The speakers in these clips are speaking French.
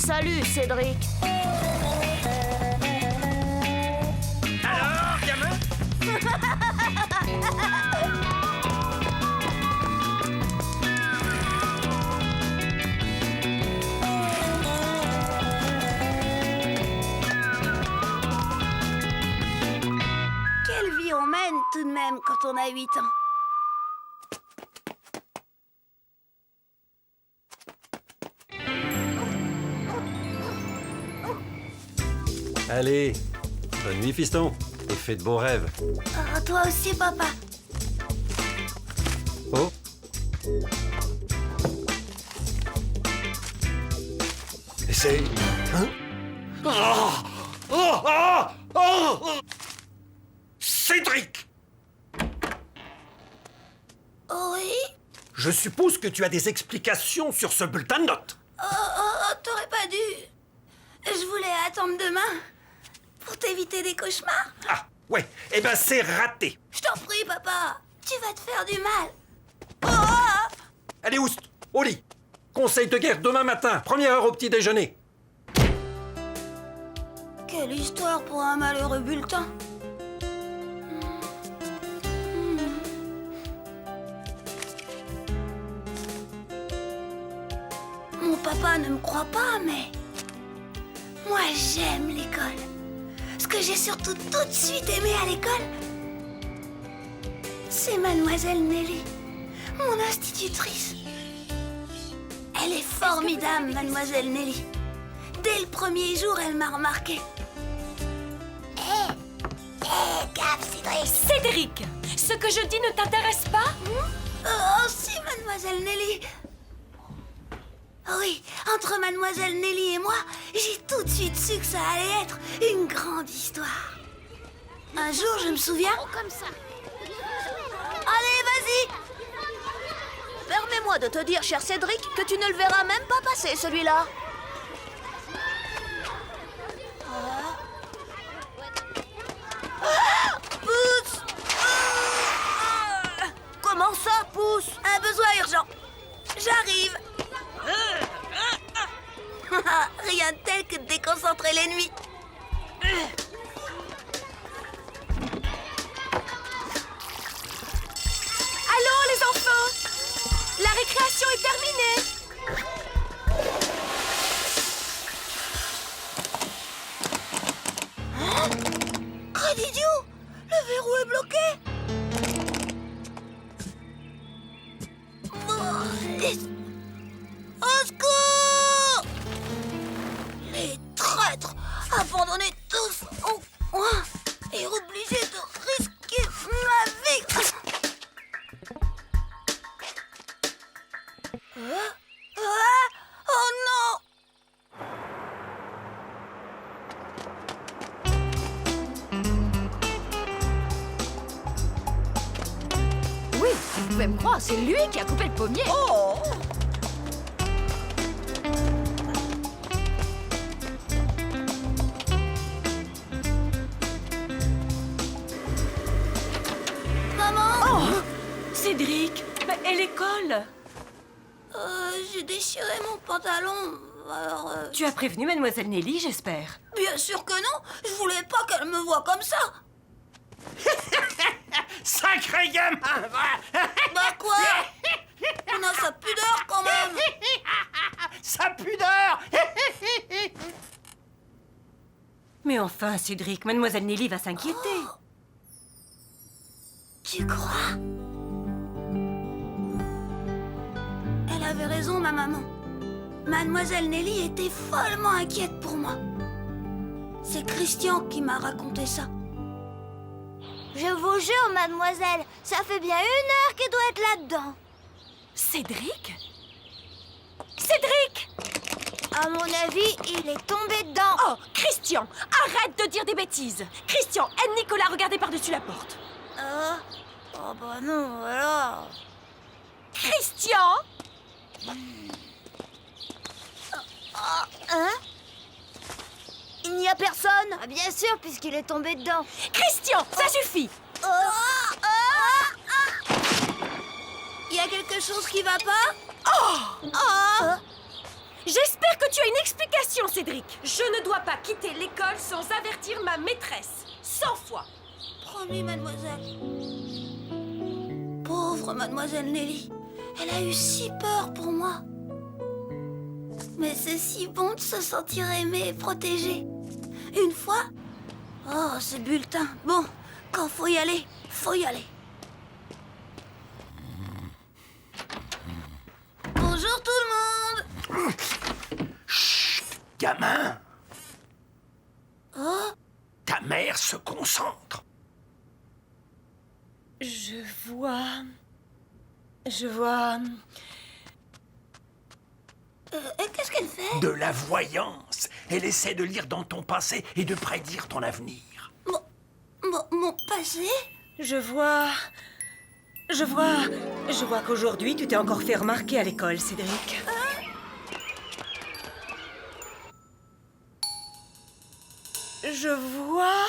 Salut, Cédric. Alors, gamin? Quelle vie on mène tout de même quand on a 8 ans. Allez, bonne nuit, fiston. Et fais de beaux rêves. Oh, toi aussi, papa. Oh, essaye. Hein? Cédric! Oui? Je suppose que tu as des explications sur ce bulletin de notes. T'aurais pas dû. Je voulais attendre demain pour t'éviter des cauchemars. Ah, ouais, eh ben c'est raté. Je t'en prie, papa. Tu vas te faire du mal. Oh! Allez, Oust, au lit. Conseil de guerre demain matin, première heure au petit déjeuner. Quelle histoire pour un malheureux bulletin. Mon papa ne me croit pas, mais... Moi, j'aime l'école. Ce que j'ai surtout tout de suite aimé à l'école, c'est Mademoiselle Nelly, mon institutrice. Elle est formidable, Mademoiselle Nelly. Dès le premier jour, elle m'a remarqué. Hé, Gab, Cédric. Cédric, ce que je dis ne t'intéresse pas? Oh, si, Mademoiselle Nelly. Oui, entre Mademoiselle Nelly et moi, j'ai tout de suite su que ça allait être une grande histoire. Un jour, je me souviens... Comme ça. Allez, vas-y! Permets-moi de te dire, cher Cédric, que tu ne le verras même pas passer, celui-là. Pousse! Comment ça, pousse? Un besoin urgent. J'arrive. Rien de tel que de déconcentrer l'ennemi. Allons, les enfants! La récréation est terminée! Code idiot! Le verrou est bloqué. Au secours! Les traîtres abandonnés tous au coin et obligés de risquer ma vie. Oh non! Oui, vous pouvez me croire, c'est lui qui a coupé le pommier. Oh! Maman! Cédric, et l'école? J'ai déchiré mon pantalon, alors... Tu as prévenu Mademoiselle Nelly, j'espère. Bien sûr que non! Je voulais pas qu'elle me voie comme ça! Sacré gamin! Bah quoi? On a sa pudeur quand même! Sa pudeur! Mais enfin, Cédric, Mademoiselle Nelly va s'inquiéter. Tu crois? Elle avait raison, ma maman. Mademoiselle Nelly était follement inquiète pour moi. C'est Christian qui m'a raconté ça. Je vous jure, mademoiselle, ça fait bien 1 heure qu'il doit être là-dedans. Cédric? Cédric! À mon avis, il est tombé dedans. Oh, Christian, arrête de dire des bêtises. Christian, aide Nicolas à regarder par-dessus la porte. Oh bah non, alors... Christian! Hein? Il n'y a personne? Ah, bien sûr, puisqu'il est tombé dedans. Christian, ça suffit! Il y a quelque chose qui va pas? J'espère que tu as une explication Attention, Cédric. Je ne dois pas quitter l'école sans avertir ma maîtresse. 100 fois. Promis, mademoiselle. Pauvre mademoiselle Nelly. Elle a eu si peur pour moi. Mais c'est si bon de se sentir aimé et protégé. Une fois... Oh, ce bulletin. Bon, quand faut y aller, faut y aller. Bonjour tout le monde. Chut, gamin. Oh, Ta mère se concentre. Je vois... qu'est-ce qu'elle fait? De la voyance. Elle essaie de lire dans ton passé et de prédire ton avenir. Mon passé? Je vois qu'aujourd'hui, tu t'es encore fait remarquer à l'école, Cédric. Je vois...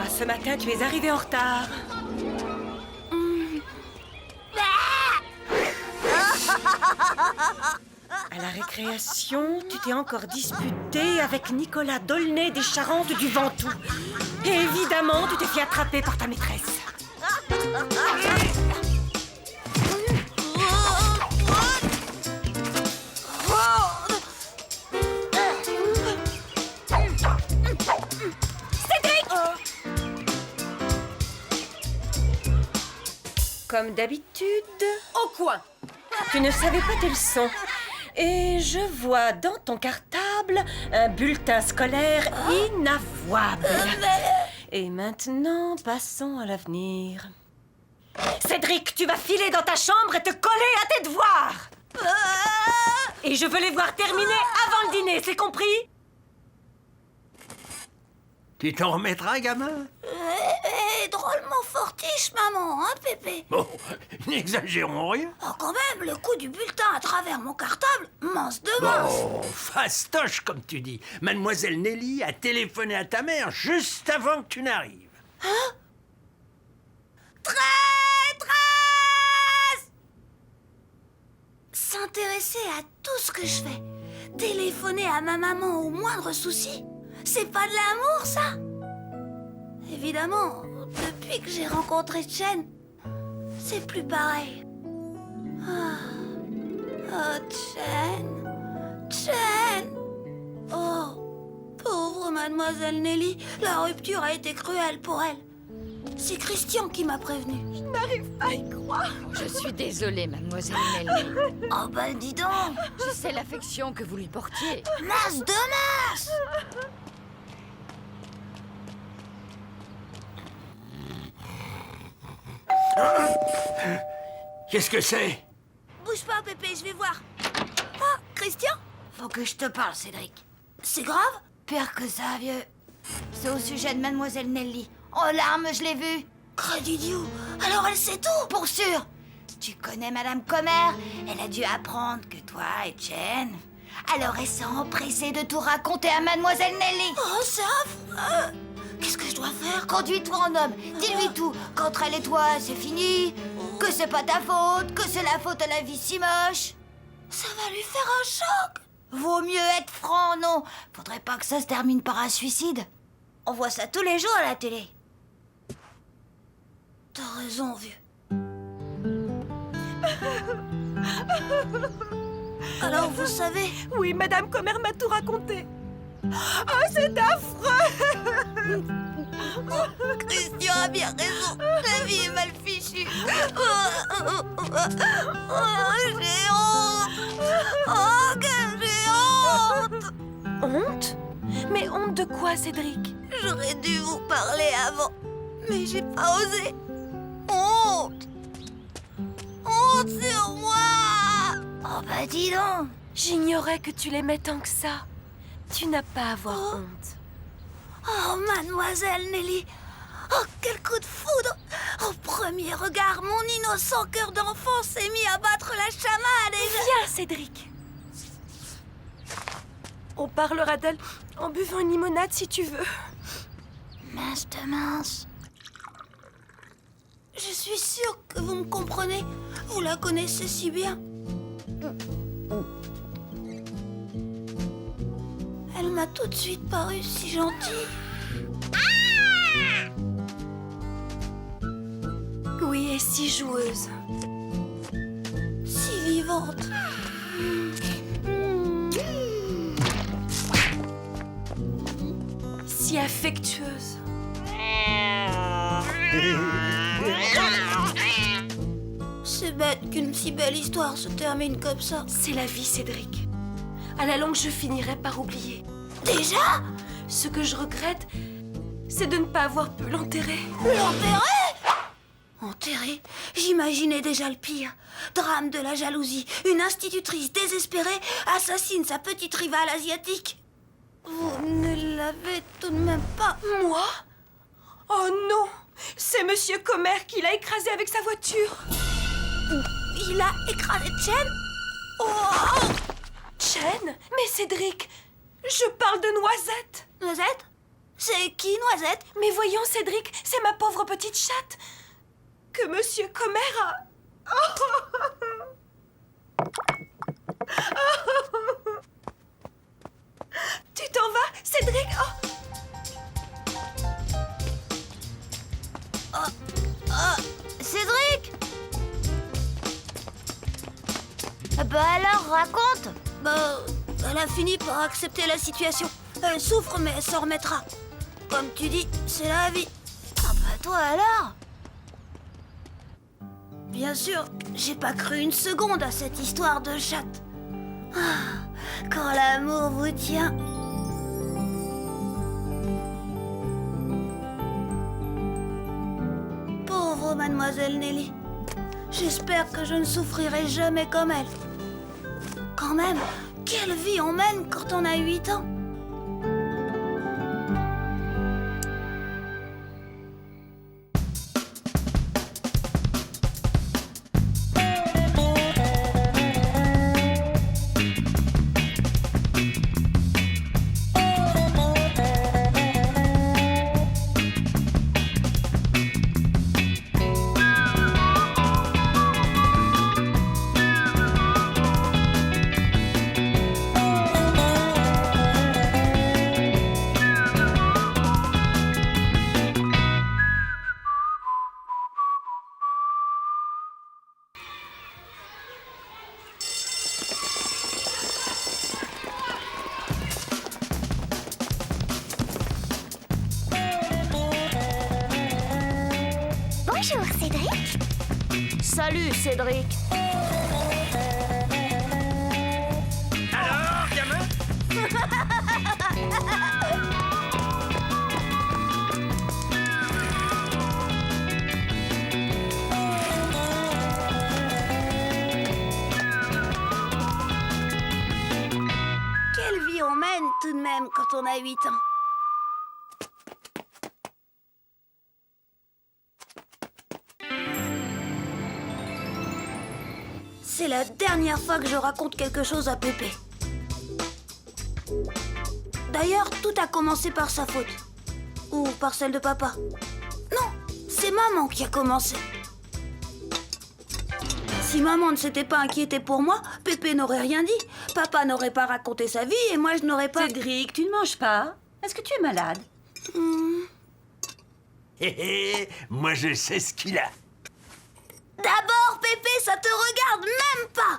Ce matin, tu es arrivé en retard. À la récréation, tu t'es encore disputé avec Nicolas Dolnay des Charentes du Ventoux. Et évidemment, tu t'es fait attraper par ta maîtresse. Cédric! Comme d'habitude, au coin. Tu ne savais pas tes leçons. Et je vois dans ton cartable un bulletin scolaire inavouable. Et maintenant, passons à l'avenir. Cédric, tu vas filer dans ta chambre et te coller à tes devoirs. Et je veux les voir terminés avant le dîner, c'est compris? Tu t'en remettras, gamin? Drôlement fortiche, maman, hein, Pépé? Bon, n'exagérons rien. Oh, quand même, le coup du bulletin à travers mon cartable, mince de mince. Oh, fastoche, comme tu dis. Mademoiselle Nelly a téléphoné à ta mère juste avant que tu n'arrives. Traîtresse! S'intéresser à tout ce que je fais, téléphoner à ma maman au moindre souci, c'est pas de l'amour, ça? Évidemment, depuis que j'ai rencontré Chen, c'est plus pareil. Oh, Chen. Oh, pauvre mademoiselle Nelly, la rupture a été cruelle pour elle. C'est Christian qui m'a prévenu. Je n'arrive pas à y croire. Je suis désolée, mademoiselle Nelly. Oh ben dis donc, Je sais l'affection que vous lui portiez. masse de masse. Qu'est-ce que c'est? Bouge pas, Pépé, je vais voir. Ah, Christian? Faut que je te parle, Cédric. C'est grave? Pire que ça, vieux. C'est au sujet de mademoiselle Nelly. En larmes, je l'ai vue. Crédit d'idiot. Alors elle sait tout? Pour sûr. Tu connais Madame Comer? Elle a dû apprendre que toi et Chen... Alors elle s'est empressée de tout raconter à mademoiselle Nelly. Oh, c'est affreux. Qu'est-ce que je dois faire? Conduis-toi en homme. Dis-lui tout. Qu'entre elle et toi, c'est fini. Que c'est pas ta faute. Que c'est la faute à la vie si moche. Ça va lui faire un choc. Vaut mieux être franc, non? Faudrait pas que ça se termine par un suicide. On voit ça tous les jours à la télé. T'as raison, vieux. Alors, vous savez... Oui, Madame Comer m'a tout raconté. Oh, c'est affreux. Christian a bien raison. La vie est mal fichue. J'ai honte. Oh, que j'ai honte. Honte? Mais honte de quoi, Cédric? J'aurais dû vous parler avant, mais j'ai pas osé. Honte. Honte sur moi. Oh bah dis donc. J'ignorais que tu l'aimais tant que ça. Tu n'as pas à avoir honte. Oh, mademoiselle Nelly. Oh, quel coup de foudre. Au premier regard, mon innocent cœur d'enfant s'est mis à battre la chamade et Viens, Cédric. On parlera d'elle en buvant une limonade si tu veux. Mince de mince. je suis sûre que vous me comprenez. Vous la connaissez si bien. m'a tout de suite paru si gentil. Oui, et si joueuse. Si vivante. Si affectueuse. C'est bête qu'une si belle histoire se termine comme ça. C'est la vie, Cédric. À la longue, je finirai par oublier. Déjà? Ce que je regrette, c'est de ne pas avoir pu l'enterrer. L'enterrer? Enterrer? J'imaginais déjà le pire. Drame de la jalousie. Une institutrice désespérée assassine sa petite rivale asiatique. Vous ne l'avez tout de même pas... Moi? Oh non! C'est Monsieur Comer qui l'a écrasé avec sa voiture. Il a écrasé Chen? Oh! Chen? Mais Cédric, je parle de Noisette. Noisette? C'est qui, Noisette? Mais voyons, Cédric, c'est ma pauvre petite chatte que Monsieur Comer a... Tu t'en vas, Cédric? Cédric! Bah alors, raconte! Bah, elle a fini par accepter la situation. Elle souffre, mais elle s'en remettra. Comme tu dis, c'est la vie. Ah bah toi alors! Bien sûr, j'ai pas cru une seconde à cette histoire de chatte. Ah, quand l'amour vous tient... Pauvre mademoiselle Nelly. J'espère que je ne souffrirai jamais comme elle. Quand même, quelle vie on mène quand on a 8 ans. Bonjour, Cédric. Salut Cédric! Alors, gamin? Quelle vie on mène tout de même quand on a 8 ans. C'est la dernière fois que je raconte quelque chose à Pépé. D'ailleurs, tout a commencé par sa faute. Ou par celle de papa. Non, c'est maman qui a commencé. Si maman ne s'était pas inquiétée pour moi, Pépé n'aurait rien dit. Papa n'aurait pas raconté sa vie et moi je n'aurais pas... Cédric, tu ne manges pas? Est-ce que tu es malade? Hé hé, moi je sais ce qu'il a. D'abord, Pépé, ça te regarde même pas.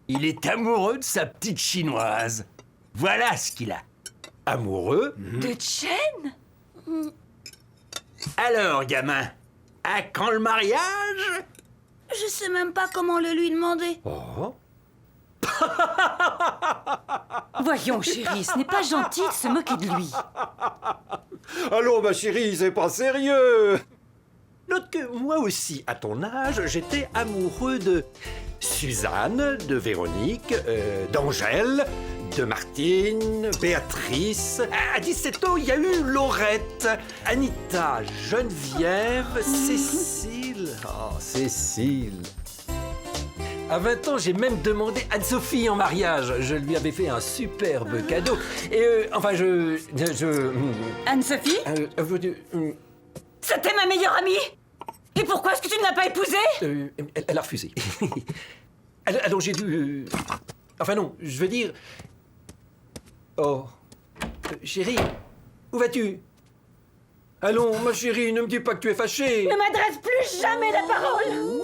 Il est amoureux de sa petite chinoise. Voilà ce qu'il a. Amoureux? De Chen? Alors, gamin, à quand le mariage? Je sais même pas comment le lui demander. Oh. Voyons, chérie, ce n'est pas gentil de se moquer de lui. Allô, ma chérie, c'est pas sérieux. Note que moi aussi, à ton âge, j'étais amoureux de Suzanne, de Véronique, d'Angèle, de Martine, Béatrice. À 17 ans, il y a eu Laurette, Anita, Geneviève, Cécile. Oh, Cécile. À 20 ans, j'ai même demandé Anne-Sophie en mariage. Je lui avais fait un superbe cadeau. Et enfin, Anne-Sophie? C'était ma meilleure amie. Et pourquoi est-ce que tu ne l'as pas épousée? Elle a refusé. Alors j'ai dû... Enfin non, je veux dire... Oh. Chérie, où vas-tu? Allons, ma chérie, ne me dis pas que tu es fâchée. Ne m'adresse plus jamais la parole.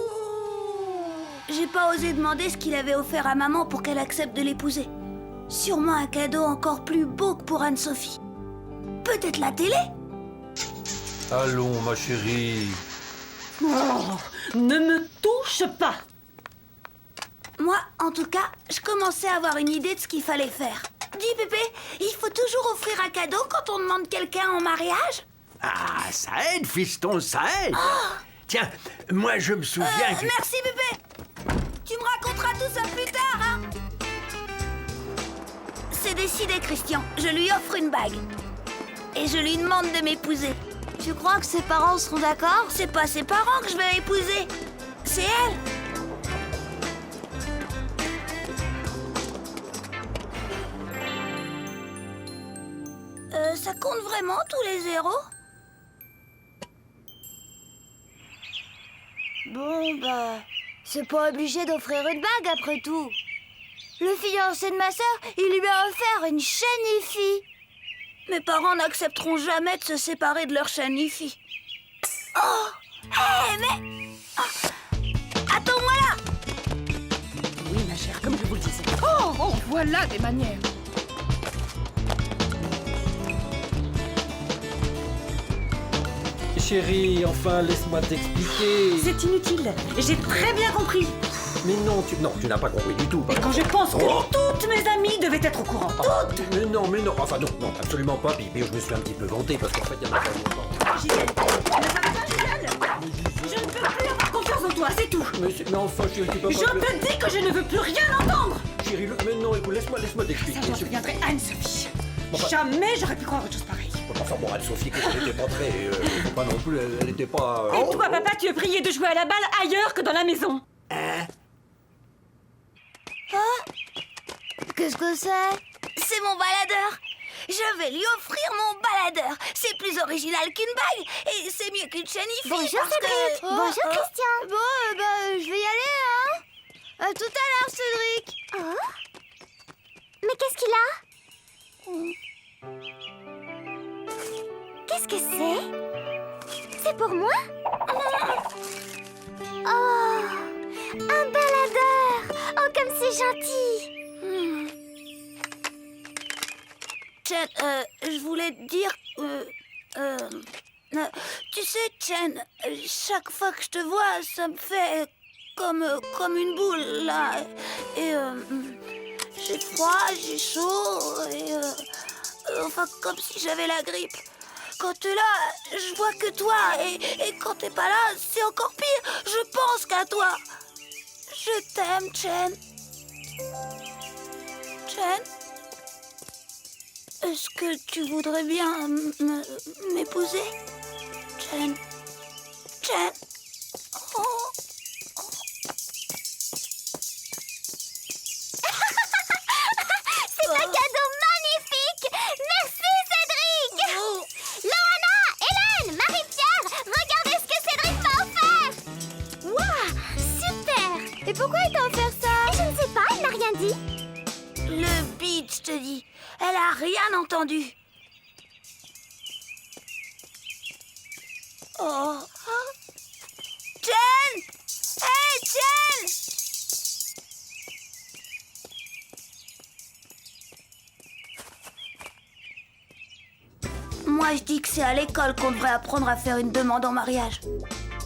J'ai pas osé demander ce qu'il avait offert à maman pour qu'elle accepte de l'épouser. Sûrement un cadeau encore plus beau que pour Anne-Sophie. Peut-être la télé? Allons, ma chérie. Oh, ne me touche pas. Moi, en tout cas, je commençais à avoir une idée de ce qu'il fallait faire. Dis, Pépé, il faut toujours offrir un cadeau quand on demande quelqu'un en mariage? Ah, ça aide, fiston, ça aide. Tiens, moi je me souviens que... Merci, Pépé. Tu me raconteras tout ça plus tard, hein? C'est décidé, Christian. Je lui offre une bague. Et je lui demande de m'épouser. Tu crois que ses parents seront d'accord? C'est pas ses parents que je vais épouser. C'est elle. Ça compte vraiment tous les zéros? Bon, bah, c'est pas obligé d'offrir une bague après tout. Le fiancé de ma sœur, il lui a offert une chaîne IFI. Mes parents n'accepteront jamais de se séparer de leur chaîne IFI. Oh! Hé, mais... Attends-moi là! Oui, ma chère, comme je vous le disais. Oh, voilà des manières. Chérie, enfin, laisse-moi t'expliquer. C'est inutile. J'ai très bien compris. Mais non, tu n'as pas compris du tout. Et quand je pense que toutes mes amies devaient être au courant. Mais non, enfin non, absolument pas. Puis je me suis un petit peu vanté parce qu'en fait, il y en a pas longtemps. Gisèle, ne ça va pas, Gisèle? Je ne peux plus avoir confiance en toi, c'est tout. Mais enfin, chérie, tu peux pas... Je te dis que je ne veux plus rien entendre. Chérie, mais non, écoute, laisse-moi t'expliquer. Ça, j'en souviendrai Anne-Sophie. Enfin- Jamais j'aurais pu croire autre chose pareille. Enfin bon, Anne-Sophie, elle était pas très... pas non plus, elle était pas... Et toi, papa, tu es prié de jouer à la balle ailleurs que dans la maison. Qu'est-ce que c'est? C'est mon baladeur. Je vais lui offrir mon baladeur. C'est plus original qu'une bague et c'est mieux qu'une chaîne IFI. Bonjour, parce que... Cédric. Bonjour, Christian. Bon, je vais y aller, hein. À tout à l'heure, Cédric. Mais qu'est-ce qu'il a? Qu'est-ce que c'est? C'est pour moi? Oh, un baladeur! Oh, comme c'est gentil! Chen, je voulais te dire... tu sais, Chen, chaque fois que je te vois, ça me fait comme une boule, là. Et j'ai froid, j'ai chaud, et... enfin, comme si j'avais la grippe. Quand t'es là, je vois que toi, et quand t'es pas là, c'est encore pire. Je pense qu'à toi. Je t'aime, Chen. Chen, est-ce que tu voudrais bien m'épouser? Chen. Chen. Oh. C'est un cadeau magnifique! Merci, Cédric! Oh. Loana, Hélène, Marie-Pierre, regardez ce que Cédric m'a offert! Waouh, super! Et pourquoi il t'a offert ça? Je ne sais pas, il m'a rien dit. Le bide, je te dis. Elle a rien entendu. Oh. Jen! Hey, Jen! Moi, je dis que c'est à l'école qu'on devrait apprendre à faire une demande en mariage.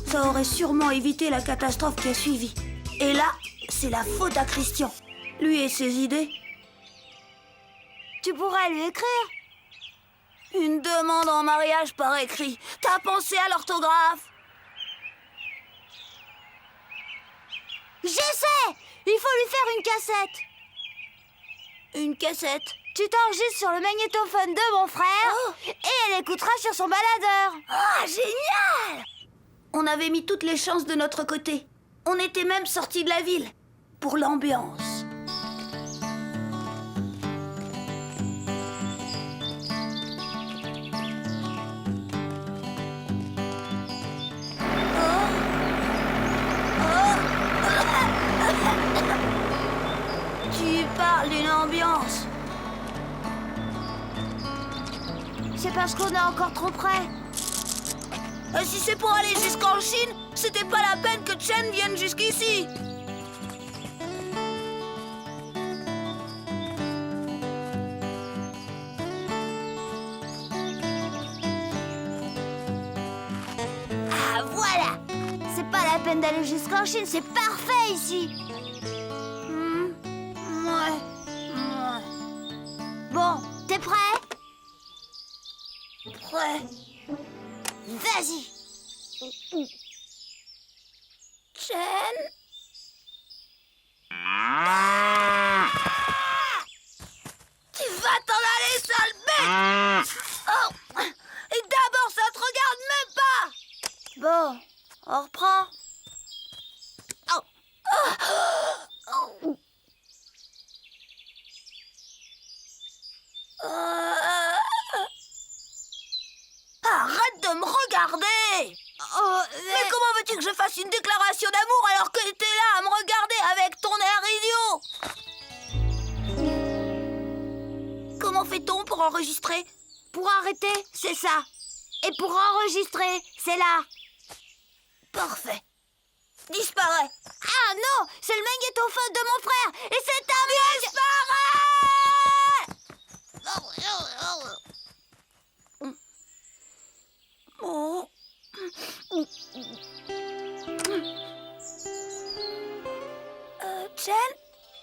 Ça aurait sûrement évité la catastrophe qui a suivi. Et là, c'est la faute à Christian. Lui et ses idées. Tu pourrais lui écrire. Une demande en mariage par écrit. T'as pensé à l'orthographe? Je sais! Il faut lui faire une cassette. Une cassette. Tu t'enregistres sur le magnétophone de mon frère et elle écoutera sur son baladeur. Ah, génial! On avait mis toutes les chances de notre côté. On était même sortis de la ville. Pour l'ambiance. Tu parles d'une ambiance. C'est parce qu'on est encore trop près. Si c'est pour aller jusqu'en Chine, c'était pas la peine que Chen vienne jusqu'ici. Ah, voilà. C'est pas la peine d'aller jusqu'en Chine, c'est parfait ici. Ouais. Bon, t'es prêt? Prêt. Vas-y. Chen. Tu vas t'en aller, sale bête. Oh. Et d'abord, ça te regarde même pas. Bon, on reprend. Arrête de me regarder. Mais comment veux-tu que je fasse une déclaration d'amour alors que t'es là à me regarder avec ton air idiot? Comment fait-on pour enregistrer? Pour arrêter, c'est ça. Et pour enregistrer, c'est là. Parfait. Disparaît. Ah non, c'est le magnétophone de mon frère. Et c'est un Oh. Chen,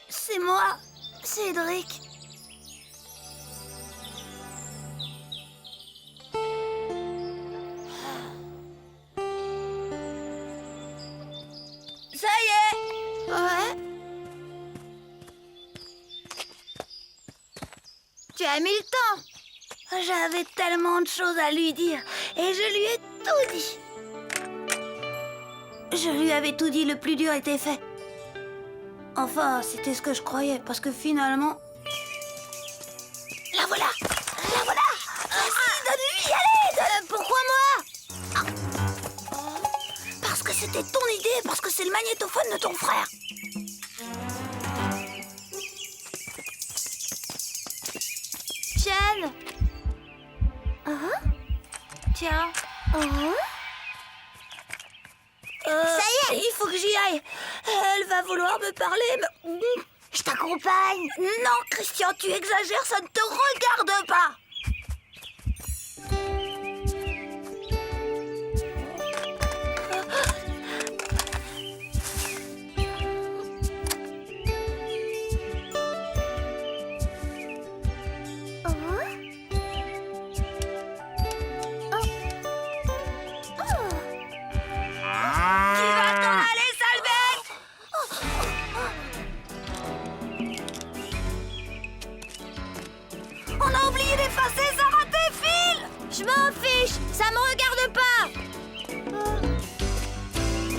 c'est moi, Cédric. Ça y est. Ouais. Tu as mis le temps. J'avais tellement de choses à lui dire et je lui ai tout dit. Je lui avais tout dit, le plus dur était fait. Enfin, c'était ce que je croyais, parce que finalement... La voilà. La voilà. Vas-y, donne-lui, allez. Pourquoi moi? Parce que c'était ton idée, parce que c'est le magnétophone de ton frère. Chen. Tiens. Ça y est, il faut que j'y aille. Elle va vouloir me parler, mais... Je t'accompagne. Non, Christian, tu exagères, ça ne te regarde pas. Tu vas t'en aller, sale bête. On a oublié d'effacer Sarah Défile. Je m'en fiche, ça me regarde pas.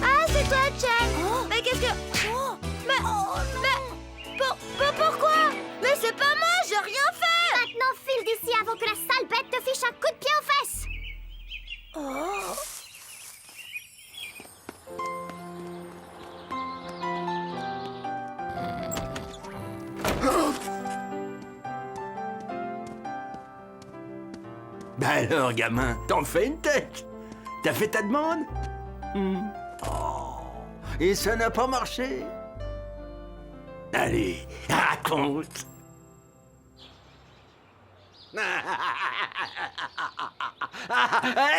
Ah, c'est toi, Chen. Mais qu'est-ce que... Pourquoi? Mais c'est pas moi, j'ai rien fait. Maintenant, file d'ici avant que la sale bête te fiche un coup de pied aux fesses. Ben alors, gamin, t'en fais une tête. T'as fait ta demande? Oh, et ça n'a pas marché? Allez, raconte.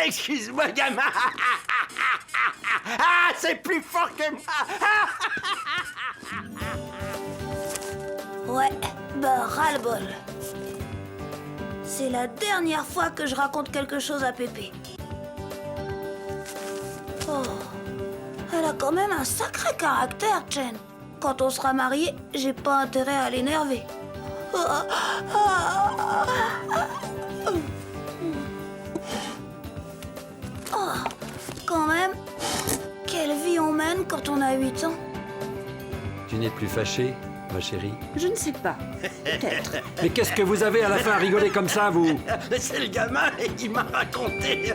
Excuse-moi, gamin. Ah, c'est plus fort que moi. Ouais, bah ras-le-bol. C'est la dernière fois que je raconte quelque chose à Pépé. Oh, elle a quand même un sacré caractère, Chen. Quand on sera mariés, j'ai pas intérêt à l'énerver. Oh, quand même, quelle vie on mène quand on a 8 ans. Tu n'es plus fâchée, ma chérie? Je ne sais pas. Peut-être. Mais qu'est-ce que vous avez à la fin à rigoler comme ça, vous? C'est le gamin qui m'a raconté.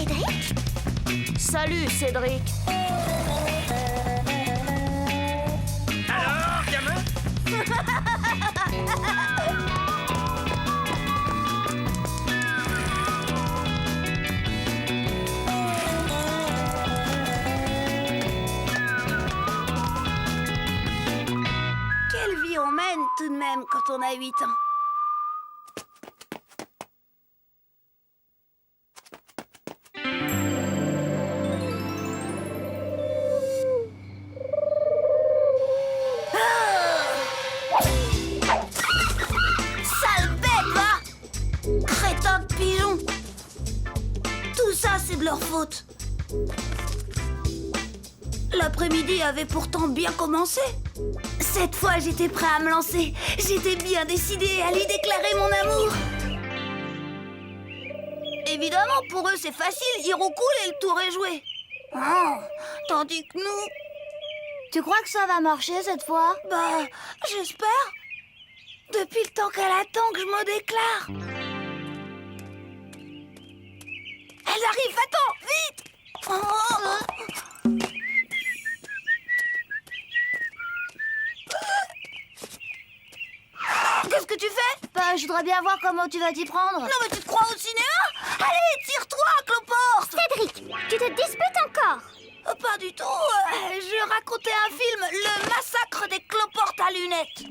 Cédric? Salut, Cédric. Alors, gamin? Quelle vie on mène tout de même quand on a 8 ans. Sale bête, va! Crétin de pigeon! Tout ça, c'est de leur faute. L'après-midi avait pourtant bien commencé. Cette fois, j'étais prêt à me lancer. J'étais bien décidée à lui déclarer mon amour. Évidemment, pour eux, c'est facile. Ils roucoulent et le tour est joué. Oh, tandis que nous... Tu crois que ça va marcher cette fois? Bah, j'espère. Depuis le temps qu'elle attend que je me déclare. Elle arrive, attends, vite! Oh. Qu'est-ce que tu fais? Bah, je voudrais bien voir comment tu vas t'y prendre. Non mais tu te crois au cinéma? Allez, tire-toi, cloporte! Cédric, tu te disputes encore? Pas du tout, je racontais un film, Le massacre des cloportes à lunettes.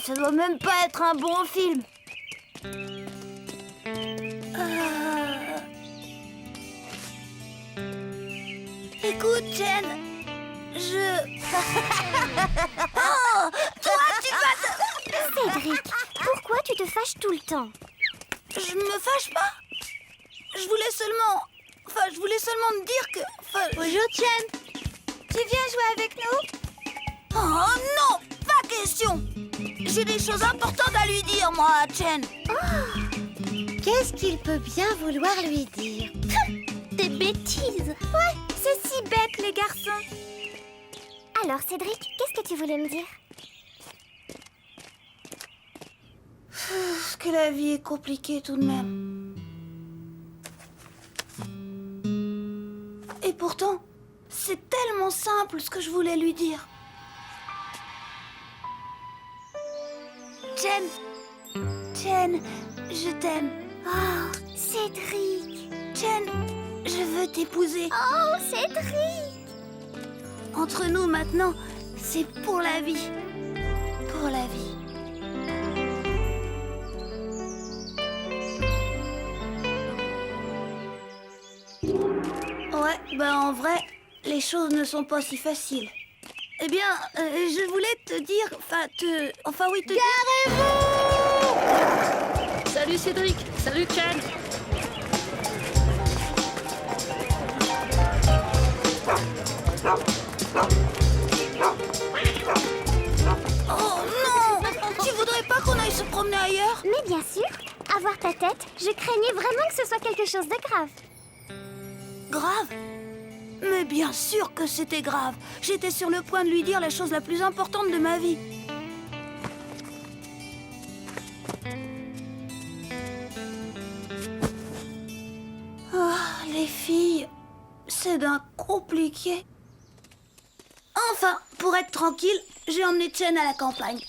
Ça doit même pas être un bon film. Écoute, Jen, Oh, toi, tu vas te... Cédric, pourquoi tu te fâches tout le temps? Je me fâche pas. Je voulais seulement... Enfin, je voulais seulement me dire que... Bonjour, Chen. Tu viens jouer avec nous? Oh non, pas question. J'ai des choses importantes à lui dire, moi, Jen. Qu'est-ce qu'il peut bien vouloir lui dire? Des bêtises. Ouais, c'est si bête, les garçons. Alors, Cédric, qu'est-ce que tu voulais me dire? Que la vie est compliquée tout de même. Et pourtant, c'est tellement simple ce que je voulais lui dire. Jen, je t'aime. Oh, Cédric. Jen, je veux t'épouser. Oh, Cédric. Entre nous maintenant, c'est pour la vie. Pour la vie. Ouais, ben en vrai, les choses ne sont pas si faciles. Eh bien, je voulais te dire, enfin oui, te dire... Salut Cédric, salut Chen. Oh non! Tu voudrais pas qu'on aille se promener ailleurs? Mais bien sûr, à voir ta tête, je craignais vraiment que ce soit quelque chose de grave. Grave? Mais bien sûr que c'était grave. J'étais sur le point de lui dire la chose la plus importante de ma vie. Ah, les filles, c'est d'un compliqué. Enfin, pour être tranquille, j'ai emmené Chen à la campagne.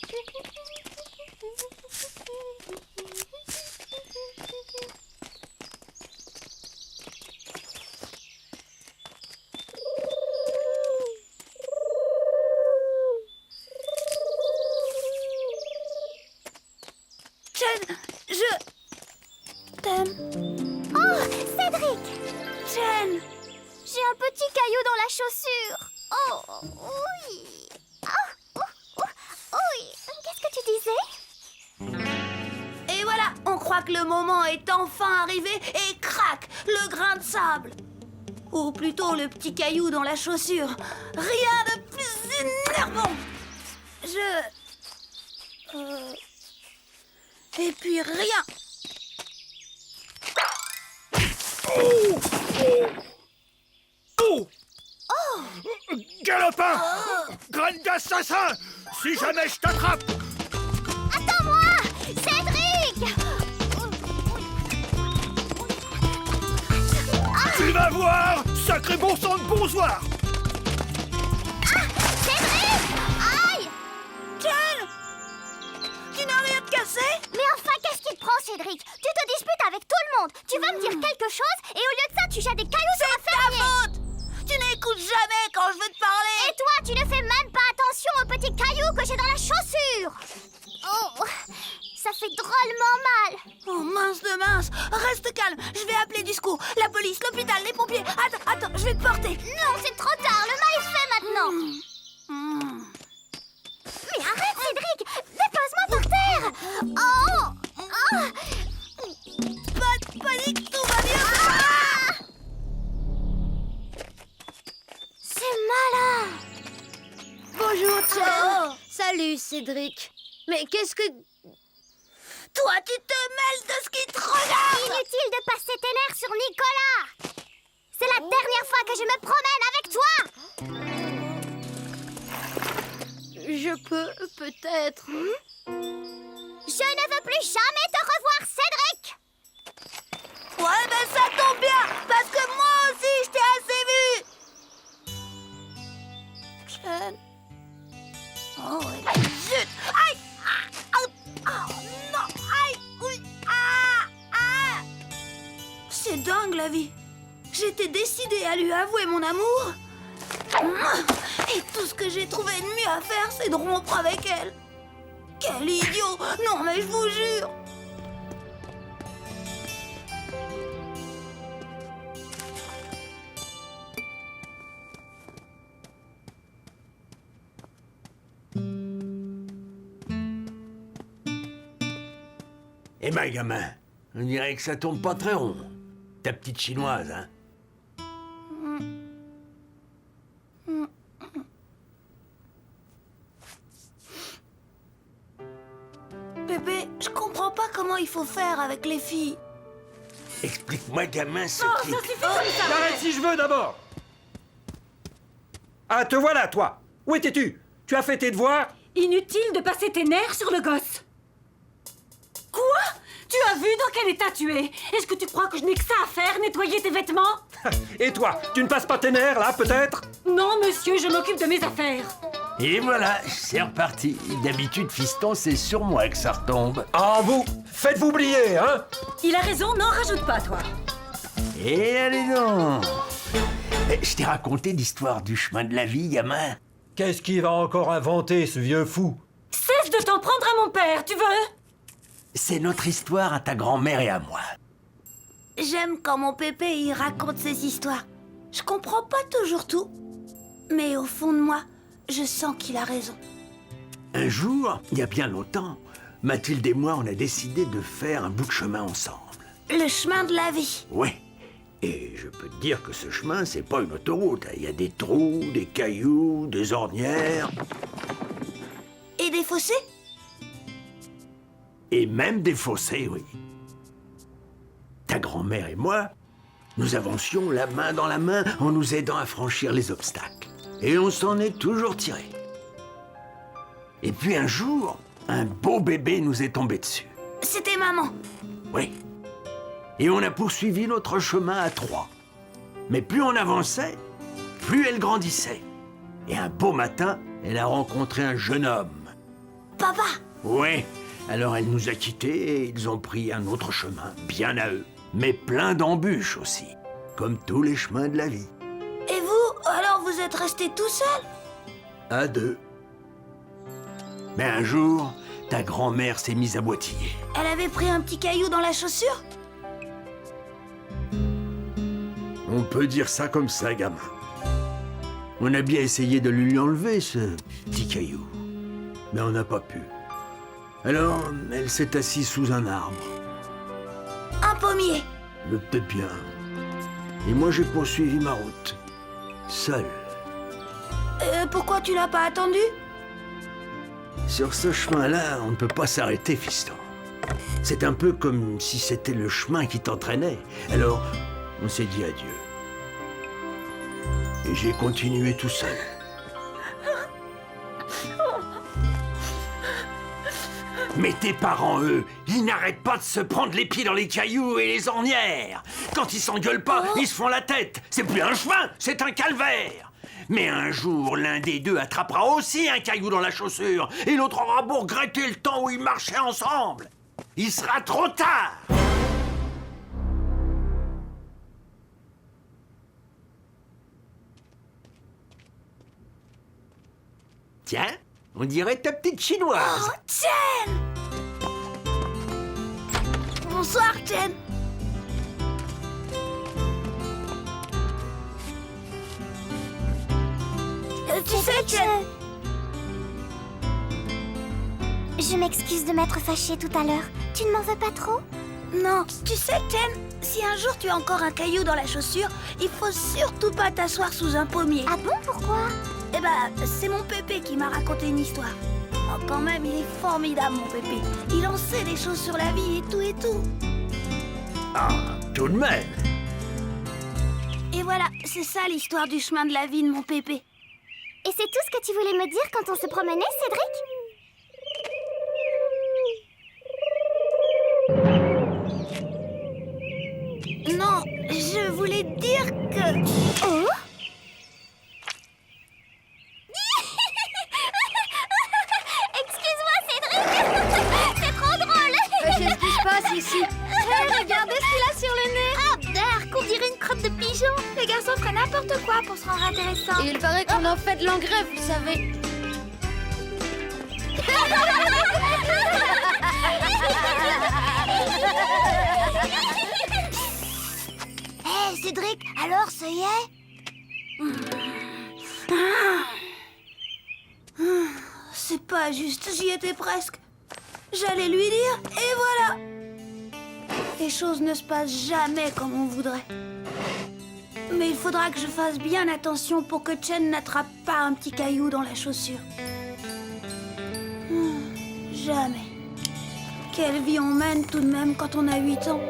Chen, je t'aime. Oh, Cédric! Chen, J'ai un petit caillou dans la chaussure. Oh, oui. Oh, oui. Qu'est-ce que tu disais? et voilà, on croit que le moment est enfin arrivé et crac, le grain de sable. Ou plutôt le petit caillou dans la chaussure. Rien de plus énervant. Et puis rien. Galopin! Graine d'assassin! Si jamais je t'attrape! Attends-moi! sacré bon sang de bonsoir! Aïe! Jen! Tu n'as rien de cassé? Mais enfin, qu'est-ce qui te prend, Cédric? Tu te disputes avec tout le monde. Tu vas me dire quelque chose et au lieu de ça, tu jettes des cailloux sur un fermier. Faute! Tu n'écoutes jamais quand je veux te parler! Et toi, tu ne fais même pas attention aux petits cailloux que j'ai dans la chaussure. Oh, ça fait drôlement mal. Oh mince de mince! Reste calme, je vais appeler du secours. La police, l'hôpital, les pompiers. Attends, je vais te porter. Non, c'est trop tard. Le mal est fait maintenant. Mais arrête, Cédric! Dépose-moi par terre! Oh! Pas de panique, tout va bien! C'est malin! Bonjour, Jen! Salut, Cédric. Mais qu'est-ce que... Toi, tu te mêles de ce qui te regarde! Inutile de passer tes nerfs sur Nicolas! C'est la dernière fois que je me promène avec toi! Je peux peut-être... Je ne veux plus jamais te revoir, Cédric! Ouais, ben ça tombe bien, parce que moi aussi, je t'ai assez vu! Jen... Oh, zut! Aïe! Non! Aïe! Oui! C'est dingue, la vie! J'étais décidée à lui avouer mon amour. Et tout ce que j'ai trouvé de mieux à faire, c'est de rompre avec elle. Quel idiot! Non, mais je vous jure! Eh ben, gamin, on dirait que ça tombe pas très rond. Ta petite chinoise, hein? Bébé, je comprends pas comment il faut faire avec les filles. Explique-moi, gamin, ce qui... J'arrête si je veux d'abord. Ah, te voilà, toi. Où étais-tu? Tu as fait tes devoirs? Inutile de passer tes nerfs sur le gosse. Quoi? Tu as vu dans quel état tu es? Est-ce que tu crois que je n'ai que ça à faire, nettoyer tes vêtements? Et toi, tu ne passes pas tes nerfs, là, peut-être? Non, monsieur, je m'occupe de mes affaires. Et voilà, c'est reparti. D'habitude, fiston, c'est sur moi que ça retombe. Ah, vous, faites-vous oublier, hein? Il a raison, n'en rajoute pas, toi. Et allez donc. Je t'ai raconté l'histoire du chemin de la vie, gamin. Qu'est-ce qu'il va encore inventer, ce vieux fou? Cesse de t'en prendre à mon père, tu veux? C'est notre histoire à ta grand-mère et à moi. J'aime quand mon pépé il raconte ses histoires. Je comprends pas toujours tout, mais au fond de moi, je sens qu'il a raison. Un jour, il y a bien longtemps, Mathilde et moi, on a décidé de faire un bout de chemin ensemble. Le chemin de la vie. Ouais. Et je peux te dire que ce chemin, c'est pas une autoroute. Il y a des trous, des cailloux, des ornières, Et des fossés? et même des fossés, oui. Ta grand-mère et moi, nous avancions la main dans la main en nous aidant à franchir les obstacles. Et on s'en est toujours tiré. Et puis un jour, un beau bébé nous est tombé dessus. C'était maman. Oui. Et on a poursuivi notre chemin à trois. Mais plus on avançait, plus elle grandissait. Et un beau matin, elle a rencontré un jeune homme. Papa! Oui. Alors elle nous a quittés et ils ont pris un autre chemin, bien à eux. Mais plein d'embûches aussi, comme tous les chemins de la vie. Et vous? Alors vous êtes restés tout seul? À deux. Mais un jour, ta grand-mère s'est mise à boitiller. Elle avait pris un petit caillou dans la chaussure? On peut dire ça comme ça, gamin. On a bien essayé de lui enlever, ce petit caillou. Mais on n'a pas pu. Alors, elle s'est assise sous un arbre. Un pommier. Peut-être bien. Et moi, j'ai poursuivi ma route. Seul. Pourquoi tu l'as pas attendu? Sur ce chemin-là, on ne peut pas s'arrêter, fiston. C'est un peu comme si c'était le chemin qui t'entraînait. Alors, on s'est dit adieu. Et j'ai continué tout seul. Mais tes parents, eux, ils n'arrêtent pas de se prendre les pieds dans les cailloux et les ornières. Quand ils s'engueulent pas, ils se font la tête. C'est plus un chemin, c'est un calvaire. Mais un jour, l'un des deux attrapera aussi un caillou dans la chaussure et l'autre aura beau regretter le temps où ils marchaient ensemble. Il sera trop tard. Tiens, on dirait ta petite chinoise. Oh, Chen! Bonsoir, Chen. Tu sais, Chen... Je m'excuse de m'être fâchée tout à l'heure. Tu ne m'en veux pas trop? Non, tu sais, Chen, si un jour tu as encore un caillou dans la chaussure, il faut surtout pas t'asseoir sous un pommier. Ah bon, pourquoi? Eh ben, c'est mon pépé qui m'a raconté une histoire. Oh, quand même, il est formidable, mon pépé. Il en sait des choses sur la vie et tout et tout. Ah, tout de même. Et voilà, c'est ça l'histoire du chemin de la vie de mon pépé. Et c'est tout ce que tu voulais me dire quand on se promenait, Cédric? Non, je voulais dire que... Oh? Excuse-moi, Cédric. C'est trop drôle. Qu'est-ce qui se passe ici? Hey, regardez ce qu'il a sur le nez. Ah, Dark, on dirait une crotte de pigeon. Les garçons feraient n'importe quoi pour se rendre intéressant. Et il paraît qu'on en fait de l'engrais, vous savez. Hé, Cédric, alors ça y est? C'est pas juste, j'y étais presque. J'allais lui dire, et voilà. Les choses ne se passent jamais comme on voudrait. Mais il faudra que je fasse bien attention pour que Chen n'attrape pas un petit caillou dans la chaussure. Jamais. Quelle vie on mène tout de même quand on a 8 ans.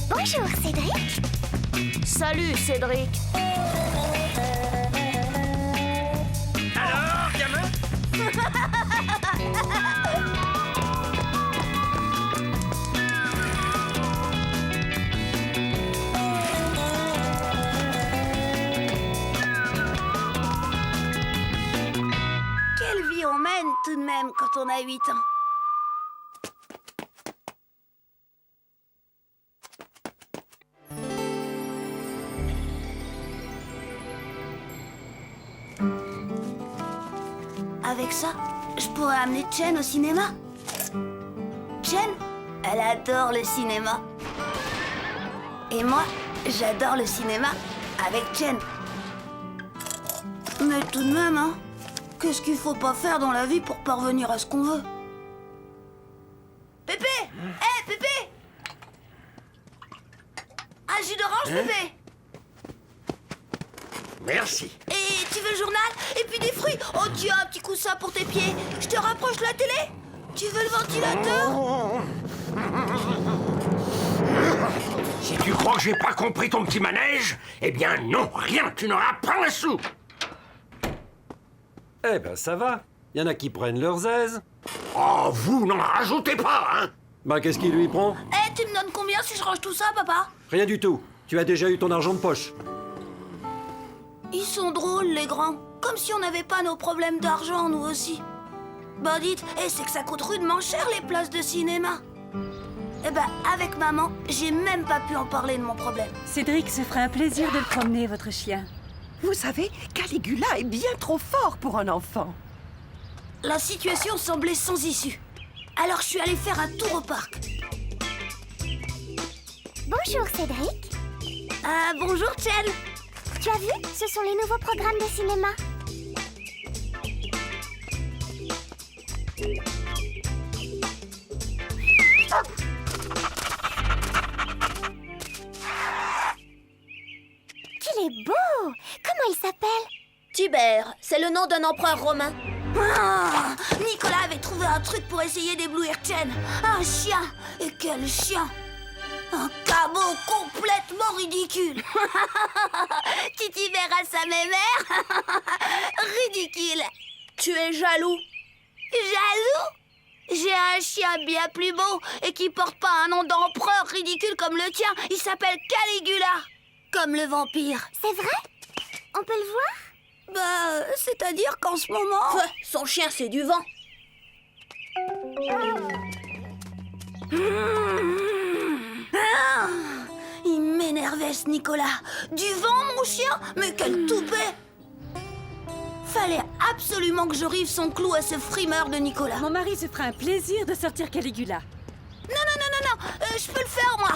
Bonjour, Cédric. Salut, Cédric. Alors, gamin? Quelle vie on mène tout de même quand on a 8 ans. Avec ça, je pourrais amener Chen au cinéma. Chen, elle adore le cinéma. Et moi, j'adore le cinéma avec Chen. Mais tout de même, hein, qu'est-ce qu'il faut pas faire dans la vie pour parvenir à ce qu'on veut? Pépé! Hé, Pépé! Un jus d'orange, Pépé! Merci. Et tu veux le journal? Et puis des fruits? Oh, tu as un petit coussin pour tes pieds. Je te rapproche la télé? Tu veux le ventilateur? Si tu crois que j'ai pas compris ton petit manège, eh bien non, rien, tu n'auras pas un sou. Eh ben, ça va. Y en a qui prennent leurs aises. Oh, vous n'en rajoutez pas, hein? Bah, qu'est-ce qui lui prend? Eh, tu me donnes combien si je range tout ça, papa? Rien du tout. Tu as déjà eu ton argent de poche. Ils sont drôles, les grands. Comme si on n'avait pas nos problèmes d'argent, nous aussi. Bah dites, c'est que ça coûte rudement cher, les places de cinéma. Eh ben, avec maman, j'ai même pas pu en parler de mon problème. Cédric se ferait un plaisir de le promener, votre chien. Vous savez, Caligula est bien trop fort pour un enfant. La situation semblait sans issue. Alors je suis allée faire un tour au parc. Bonjour Cédric. Bonjour Chen. Tu as vu? Ce sont les nouveaux programmes de cinéma. Qu'il est beau! Comment il s'appelle? Tibère, c'est le nom d'un empereur romain. Ah, Nicolas avait trouvé un truc pour essayer d'éblouir Chen. Un chien. Et quel chien! Un cabot complètement ridicule. Titi verra sa mémère. Ridicule. Tu es jaloux. Jaloux? J'ai un chien bien plus beau et qui porte pas un nom d'empereur ridicule comme le tien. Il s'appelle Caligula. Comme le vampire. C'est vrai? On peut le voir? C'est-à-dire qu'en ce moment... son chien, c'est du vent. Il m'énervait, ce Nicolas. Du vent, mon chien? Mais quel toupet! Fallait absolument que je rive son clou à ce frimeur de Nicolas. Mon mari se fera un plaisir de sortir Caligula. Non, je peux le faire, moi.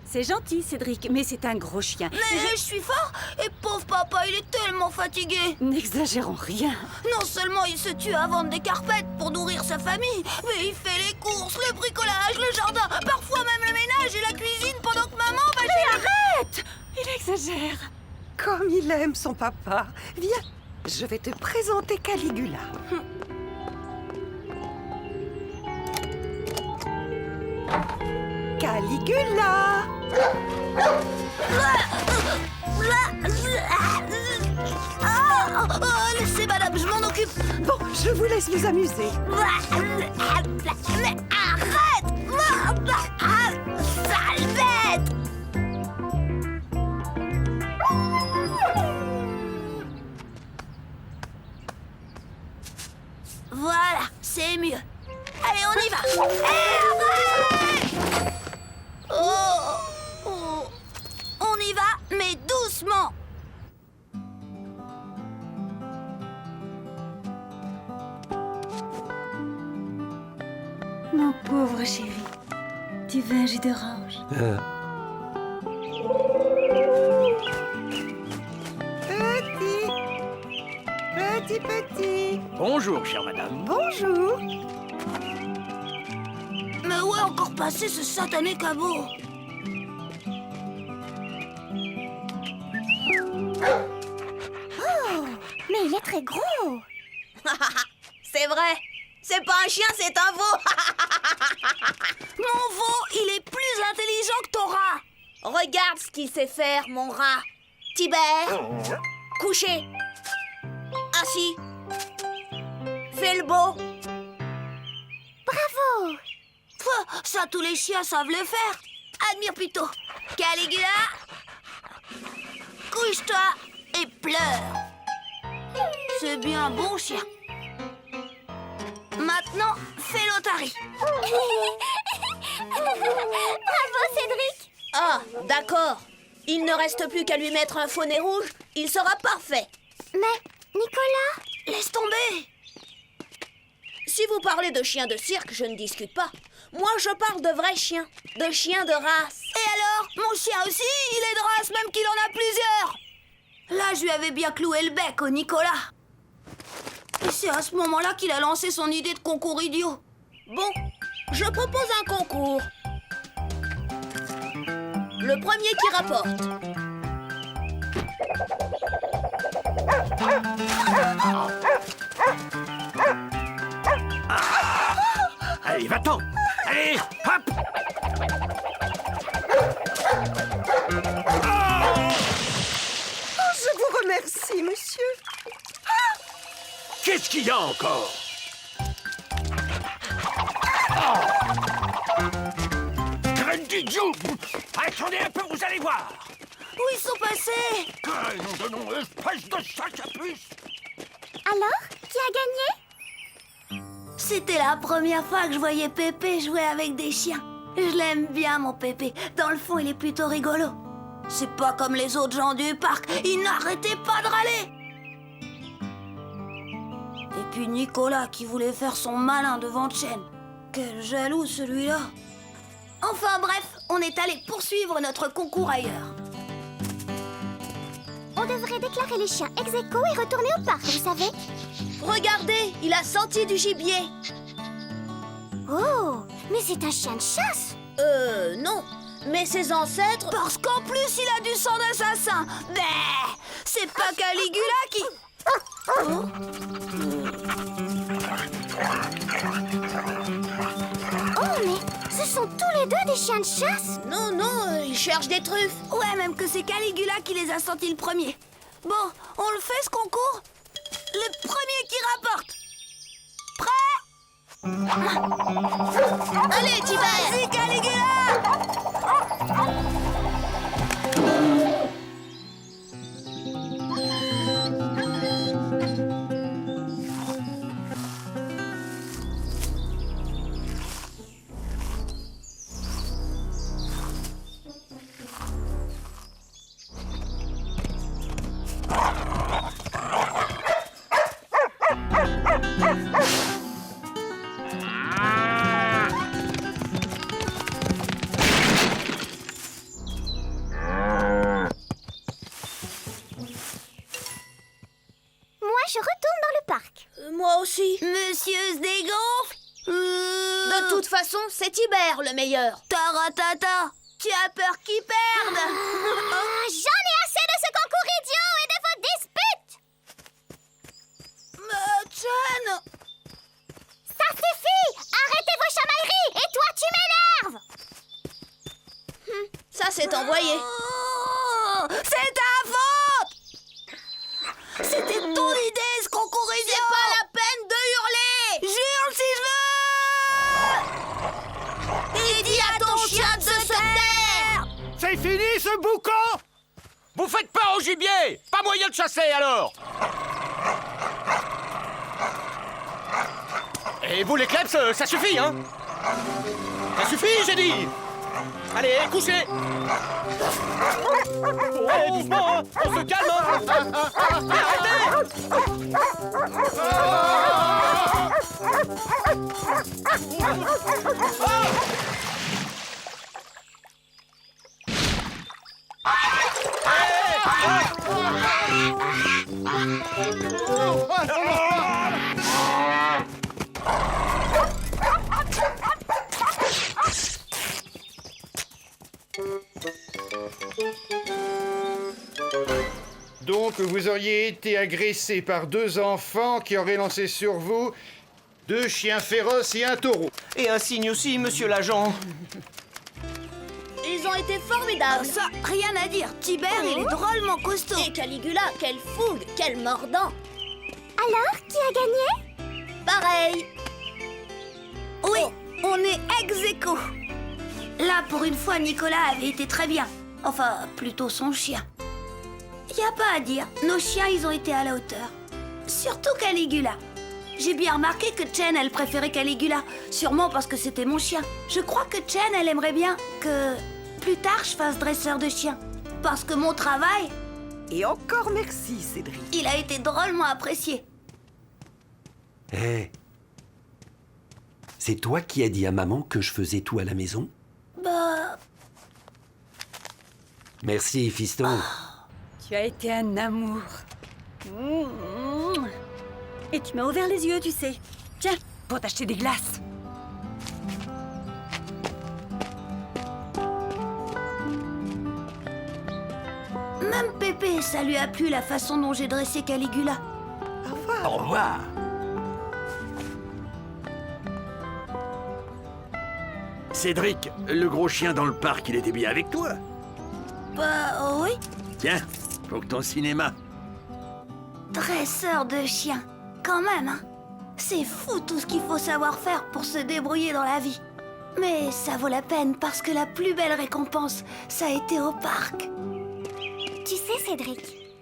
C'est gentil, Cédric, mais c'est un gros chien. Mais je suis fort et pauvre papa, il est tellement fatigué. N'exagérons rien. Non seulement il se tue à vendre des carpettes pour nourrir sa famille, mais il fait les courses, le bricolage, le jardin, parfois même le ménage et la cuisine pendant que maman va chez la... Arrête! Il exagère. Comme il aime son papa. Viens, je vais te présenter Caligula. Caligula! Laissez madame, je m'en occupe. Bon, je vous laisse vous amuser. Mais arrête! Sale bête! Voilà, c'est mieux. Allez, on y va. Arrête! Oh. On y va, mais doucement. Mon pauvre chéri, tu veux un jus d'orange? Petit. Bonjour, chère madame. Bonjour. Mais où est encore passé ce satané cabot? Mais il est très gros. C'est vrai. C'est pas un chien, c'est un veau. Mon veau, il est plus intelligent que ton rat. Regarde ce qu'il sait faire, mon rat. Tibère, couché, assis, fais le beau. Bravo. Ça, tous les chiens savent le faire. Admire plutôt. Caligula, couche-toi et pleure. C'est bien un bon chien. Maintenant, fais l'otarie. Bravo Cédric. Ah, d'accord. Il ne reste plus qu'à lui mettre un faux nez rouge. Il sera parfait. Mais Nicolas? Laisse tomber. Si vous parlez de chiens de cirque, je ne discute pas. Moi, je parle de vrais chiens. De chiens de race. Et alors? Mon chien aussi, il est de race, même qu'il en a plusieurs. Là, je lui avais bien cloué le bec au Nicolas. Et c'est à ce moment-là qu'il a lancé son idée de concours idiot. Bon, je propose un concours. Le premier qui rapporte. Allez, va-t'en. Allez, hop. Je vous remercie, monsieur. Qu'est-ce qu'il y a encore? Graine d'idiot! Attendez un peu, vous allez voir! Où ils sont passés? Non, espèce de sac à puce! Alors, qui a gagné? C'était la première fois que je voyais Pépé jouer avec des chiens. Je l'aime bien, mon Pépé. Dans le fond, il est plutôt rigolo. C'est pas comme les autres gens du parc. Ils n'arrêtaient pas de râler. Et puis Nicolas qui voulait faire son malin devant Chen. Quel jaloux celui-là. Enfin bref, on est allé poursuivre notre concours ailleurs. On devrait déclarer les chiens ex aequo et retourner au parc, vous savez. Regardez, il a senti du gibier. Oh, mais c'est un chien de chasse. Non. Mais ses ancêtres... Parce qu'en plus, il a du sang d'assassin. C'est pas Caligula qui... Oh, mais ce sont tous les deux des chiens de chasse. Non, il cherche des truffes. Ouais, même que c'est Caligula qui les a sentis le premier. Bon, on le fait ce concours? Le premier qui rapporte. Prêt? Allez, Tibère! Vas-y, Caligula! Je retourne dans le parc. Moi aussi. Monsieur se dégonfle. De toute façon, c'est Tibère le meilleur. Taratata, tu as peur qu'il perde? J'en ai assez de ce concours idiot et de vos disputes. Chen! Ça suffit! Arrêtez vos chamailleries! Et toi, tu m'énerves! Ça, c'est envoyé. Oh, c'est ta faute! C'était ton idée, ce concours idiot! C'est pas la peine de hurler! Jure si je veux! Et dis à ton chien de se taire! C'est fini ce boucan! Vous faites peur au gibier! Pas moyen de chasser alors! Et vous les kleps, ça suffit, hein? Ça suffit, j'ai dit! Allez, couchez! Oh, doucement, hein. On se calme, hein. Arrêtez! Donc, vous auriez été agressé par 2 enfants qui auraient lancé sur vous 2 chiens féroces et un taureau. Et un signe aussi, monsieur l'agent. Ils ont été formidables. Ça, rien à dire. Tibère, il est drôlement costaud. Et Caligula, quelle fougue, quel mordant. Alors, qui a gagné? Pareil. Oui, on est ex aequo. Là, pour une fois, Nicolas avait été très bien. Enfin, plutôt son chien. Y a pas à dire, nos chiens, ils ont été à la hauteur. Surtout Caligula. J'ai bien remarqué que Chen, elle préférait Caligula. Sûrement parce que c'était mon chien. Je crois que Chen, elle aimerait bien que plus tard je fasse dresseur de chiens. Parce que mon travail, Et encore merci, Cédric. il a été drôlement apprécié. Hé, c'est toi qui as dit à maman que je faisais tout à la maison? Bah, Merci, fiston. Tu as été un amour. Et tu m'as ouvert les yeux, tu sais. Tiens, pour t'acheter des glaces. même Pépé, ça lui a plu la façon dont j'ai dressé Caligula. Au revoir. Au revoir. Cédric, le gros chien dans le parc, il était bien avec toi. Bah, oui. Tiens, pour ton cinéma. Dresseur de chien. Quand même, hein. C'est fou tout ce qu'il faut savoir faire pour se débrouiller dans la vie. Mais ça vaut la peine parce que la plus belle récompense, ça a été au parc. Tu sais, Cédric,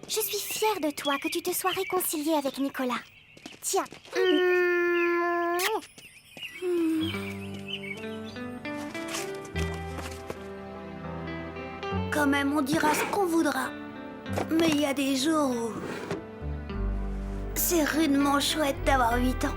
je suis fière de toi que tu te sois réconcilié avec Nicolas. Tiens. Quand même, on dira ce qu'on voudra. Mais il y a des jours où... c'est rudement chouette d'avoir 8 ans.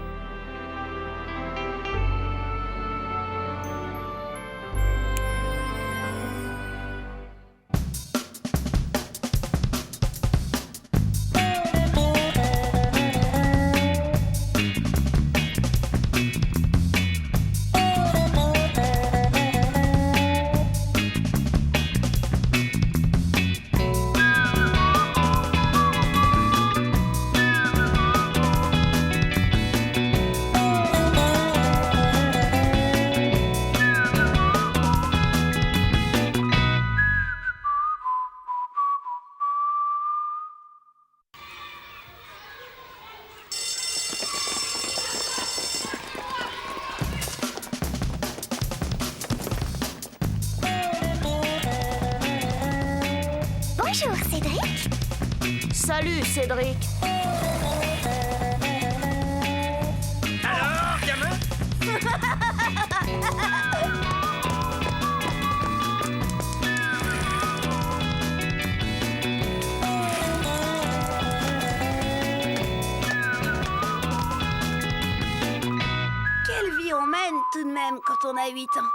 Bonjour, Cédric. Salut, Cédric. Alors, gamin? Quelle vie on mène tout de même quand on a 8 ans.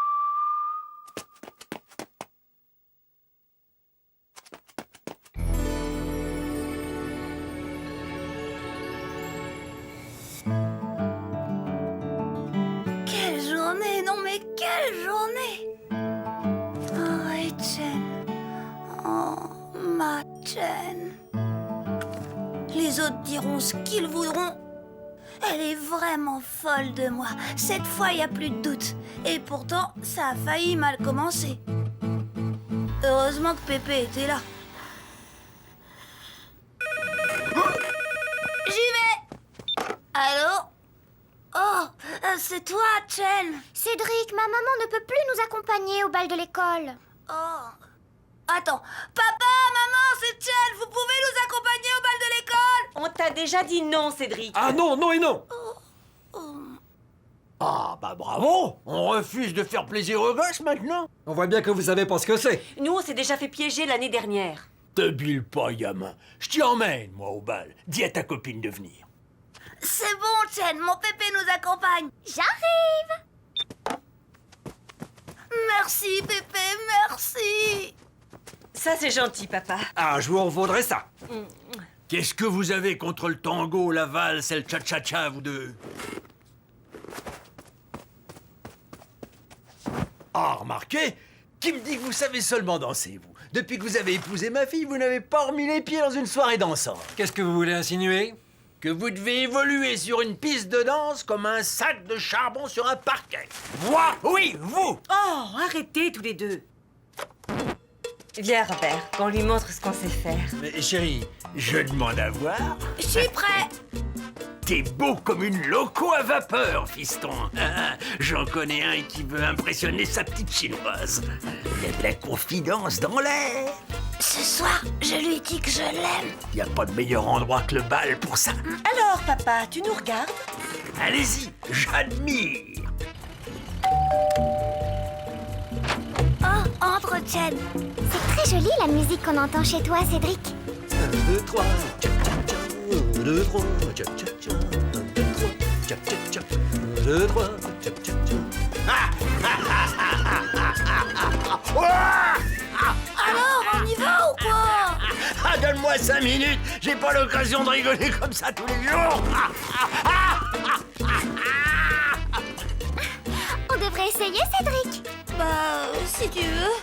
Quelle journée, non mais quelle journée! Oh, Etienne. Oh, ma Jen. Les autres diront ce qu'ils voudront. Elle est vraiment folle de moi. Cette fois, il n'y a plus de doute. Et pourtant, ça a failli mal commencer. Heureusement que Pépé était là. J'y vais! Allô? Oh, c'est toi, Chen. Cédric, ma maman ne peut plus nous accompagner au bal de l'école. Oh. Attends. Papa, maman, c'est Chen. Vous pouvez nous accompagner au bal de l'école? On t'a déjà dit non, Cédric. Ah non, non et non. Ah, bah bravo! On refuse de faire plaisir aux gosses maintenant? On voit bien que vous savez pas ce que c'est. Nous, on s'est déjà fait piéger l'année dernière. Te bile pas, gamin. Je t'y emmène, moi, au bal. Dis à ta copine de venir. C'est bon, Chen. Mon Pépé nous accompagne. J'arrive. Merci, Pépé, merci. Ça, c'est gentil, papa. Ah, je vous en vaudrais ça. Qu'est-ce que vous avez contre le tango, la valse et le cha-cha-cha, vous deux? Ah, remarquez, qui me dit que vous savez seulement danser, vous? Depuis que vous avez épousé ma fille, vous n'avez pas remis les pieds dans une soirée dansante. Qu'est-ce que vous voulez insinuer? Que vous devez évoluer sur une piste de danse comme un sac de charbon sur un parquet. Moi, oui, vous! Oh, arrêtez tous les deux. Viens, Robert, qu'on lui montre ce qu'on sait faire. Mais chérie, je demande à voir. Je suis prêt. T'es beau comme une loco à vapeur, fiston. Ah, j'en connais un qui veut impressionner sa petite chinoise. Il y a de la confidence dans l'air. Ce soir, je lui dis que je l'aime. Il n'y a pas de meilleur endroit que le bal pour ça. Alors, papa, tu nous regardes? Allez-y, j'admire. Oh, entre, Chen. C'est très joli la musique qu'on entend chez toi, Cédric. 1, 2, 3, tcha-tcha-tcha. 1, 2, 3, tcha-tcha-tcha. 1, 2, 3, tcha-tcha-tcha. 1, 2, 3, tcha-tcha-tcha. Alors, on y va ou quoi? Ah, donne-moi 5 minutes, j'ai pas l'occasion de rigoler comme ça tous les jours. On devrait essayer, Cédric. Bah, si tu veux.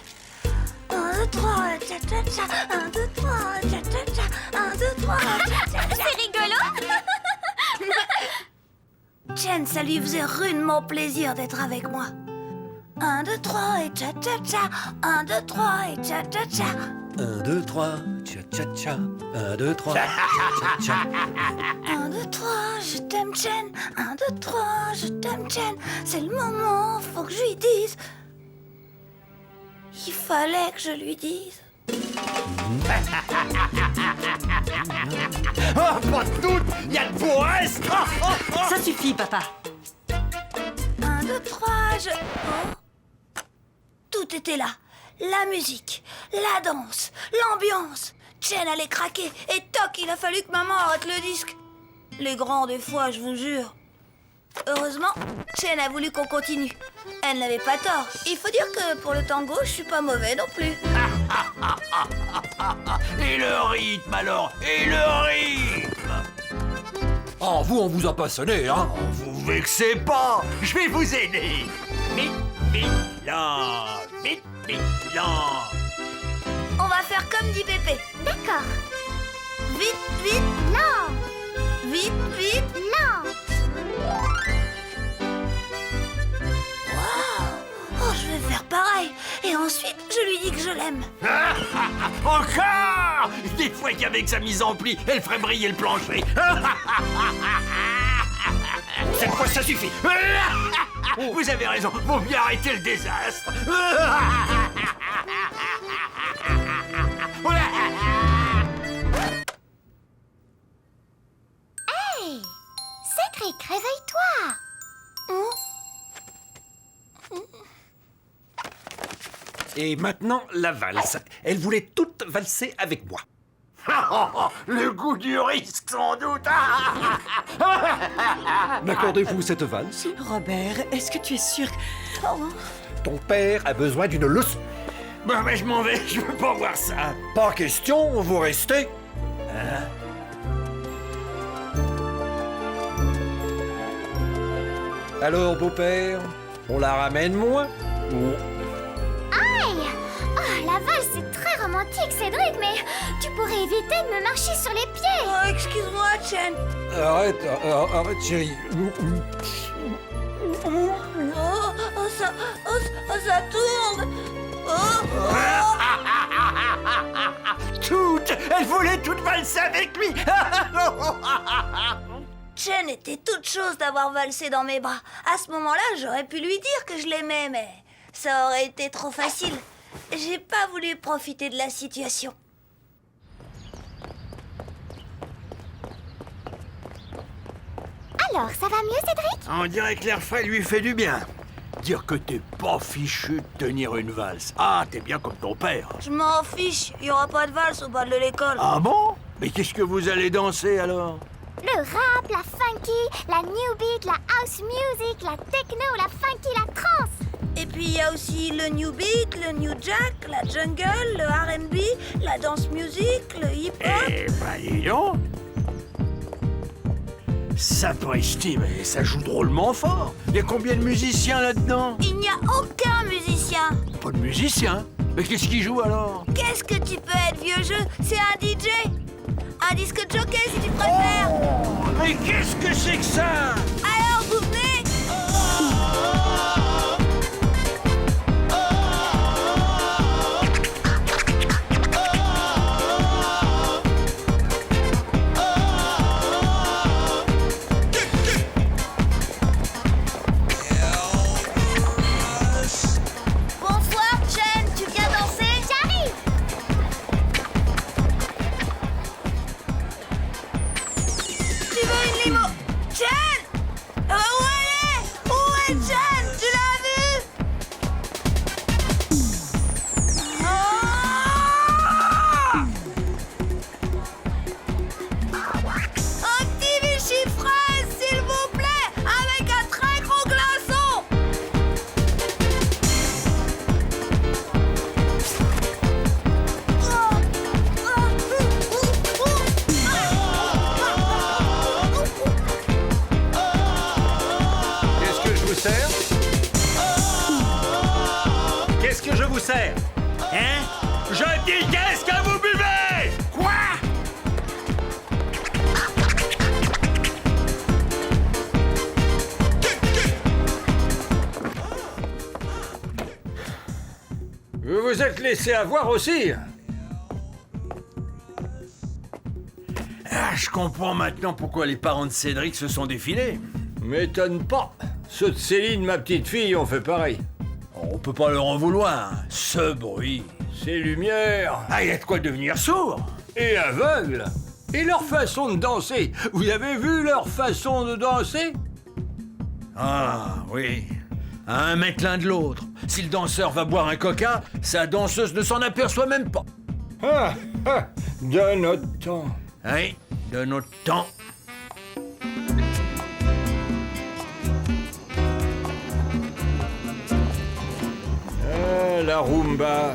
1, 2, 3, cha-cha-cha. 1, 2, 3, cha-cha-cha. 1, 2, 3, cha-cha-cha. C'est rigolo. Chen, ça lui faisait rudement plaisir d'être avec moi. 1, 2, 3 et cha-cha-cha. 1, 2, 3 et cha-cha-cha. 1, 2, 3, tcha-tcha-tcha. 1, 2, 3, tcha-tcha-tcha. 1, 2, 3, je t'aime, Chen. 1, 2, 3, je t'aime, Chen. C'est le moment, faut que je lui dise. Il fallait que je lui dise. Oh, pas de doute, il y a de beaux restes. Ça suffit, papa. 1, 2, 3, je... Oh. Tout était là. La musique, la danse, l'ambiance. Chen allait craquer et toc, il a fallu que maman arrête le disque. Les grands des fois, je vous jure. Heureusement, Chen a voulu qu'on continue. Elle n'avait pas tort. Il faut dire que pour le tango, je suis pas mauvais non plus. Et le rythme alors, et le rythme. Oh, vous, on vous a pas sonné, hein? Vous vexez pas, je vais vous aider. Vite, vite, là, vite, vite, là. On va faire comme dit Pépé. D'accord. Vite, vite, Non. vite, vite. Non. Waouh! Oh, je vais faire pareil. Et ensuite, je lui dis que je l'aime. Encore! Des fois qu'avec sa mise en pli, elle ferait briller le plancher. Cette fois, ça suffit. Vous avez raison, vaut bien arrêter le désastre. Et maintenant, la valse. Elle voulait toute valser avec moi. Le goût du risque, sans doute. M'accordez-vous cette valse? Robert, est-ce que tu es sûr que... Ton père a besoin d'une leçon. Bon, ben, je m'en vais, je veux pas voir ça. Pas question, vous restez. Alors, beau-père, on la ramène moi? Aïe! Oh, la valse, c'est très romantique, Cédric, mais tu pourrais éviter de me marcher sur les pieds. Oh, excuse-moi, Chen. Arrête, chérie. Ça tourne. Toute. Elle voulait toute valser avec lui. Chen était toute chose d'avoir valsé dans mes bras. À ce moment-là, j'aurais pu lui dire que je l'aimais, mais ça aurait été trop facile. J'ai pas voulu profiter de la situation. Alors, ça va mieux, Cédric? On dirait que l'air frais lui fait du bien. Dire que t'es pas fichu de tenir une valse. Ah, t'es bien comme ton père. Je m'en fiche, il y aura pas de valse au bas de l'école. Ah bon? Mais qu'est-ce que vous allez danser alors? Le rap, la funky, la new beat, la house music, la techno, la funky, la trance. Et puis il y a aussi le new beat, le new jack, la jungle, le R&B, la dance music, le hip-hop. Eh ben, dis donc. Sapristi, mais ça joue drôlement fort. Il y a combien de musiciens là-dedans? Il n'y a aucun musicien. Pas de musiciens? Mais qu'est-ce qu'ils jouent alors? Qu'est-ce que tu peux être, vieux jeu? C'est un DJ. Un disque jockey si tu préfères. Oh, mais qu'est-ce que c'est que ça? Alors vous venez? Bonsoir, Chen. Tu viens danser? J'arrive. Tu veux une limo? Chen! Où elle est? Où est Chen? Tu l'as vue? Un petit Vichy fraise, s'il vous plaît, avec un très gros glaçon. Qu'est-ce que je vous sers? Qu'est-ce que je vous sers? Hein? Je dis qu'est-ce que vous buvez? Quoi? Vous vous êtes laissé avoir aussi? Ah, je comprends maintenant pourquoi les parents de Cédric se sont défilés. M'étonne pas. Ceux de Céline, ma petite fille, ont fait pareil. On peut pas leur en vouloir. Ce bruit. Ces lumières Ah, y a de quoi devenir sourd. et aveugles. Et leur façon de danser. Vous avez vu leur façon de danser? Ah, oui. À 1 mètre l'un de l'autre. Si le danseur va boire un coca, sa danseuse ne s'en aperçoit même pas. De notre temps. Oui, de notre temps. La rumba.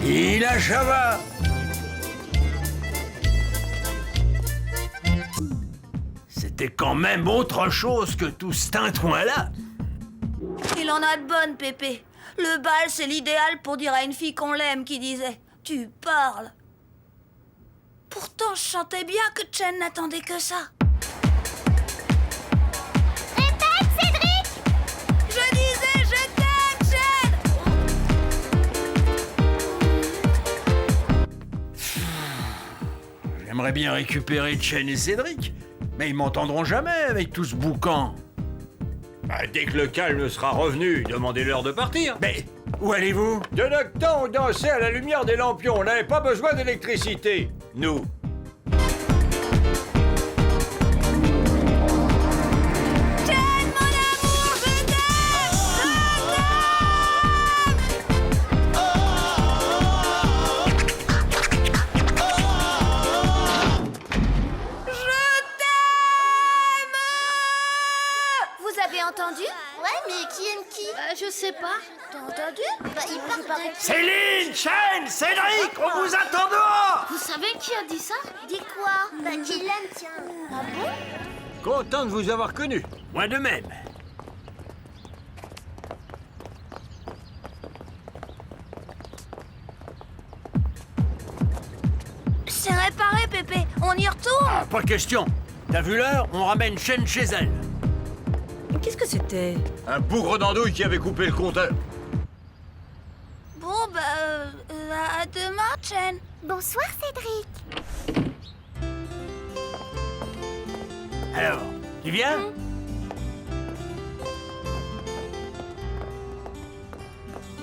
Et la java. C'était quand même autre chose que tout ce tintouin-là. Il en a de bonnes, Pépé. Le bal, c'est l'idéal pour dire à une fille qu'on l'aime, qui disait « Tu parles ». Pourtant, je chantais bien que Chen n'attendait que ça. Répète, Cédric! Je disais « Je t'aime, Chen ». J'aimerais bien récupérer Chen et Cédric, mais ils m'entendront jamais avec tout ce boucan. Bah, dès que le calme sera revenu, demandez-leur de partir. Mais où allez-vous? De notre temps, on dansait à la lumière des lampions. On n'avait pas besoin d'électricité. Nous. Chen, mon amour, je t'aime. Céline, Chen, Cédric, on vous attend dehors! Vous savez qui a dit ça? Dis quoi? Bah, qu'il l'aime, tiens. Ah bon? Content de vous avoir connu. Moi de même. C'est réparé, Pépé. On y retourne? Ah, pas question. T'as vu l'heure? On ramène Chen chez elle. Qu'est-ce que c'était? Un bougre d'andouille qui avait coupé le compteur. Bon, bah, à demain, Chen. Bonsoir, Cédric. Alors, tu viens?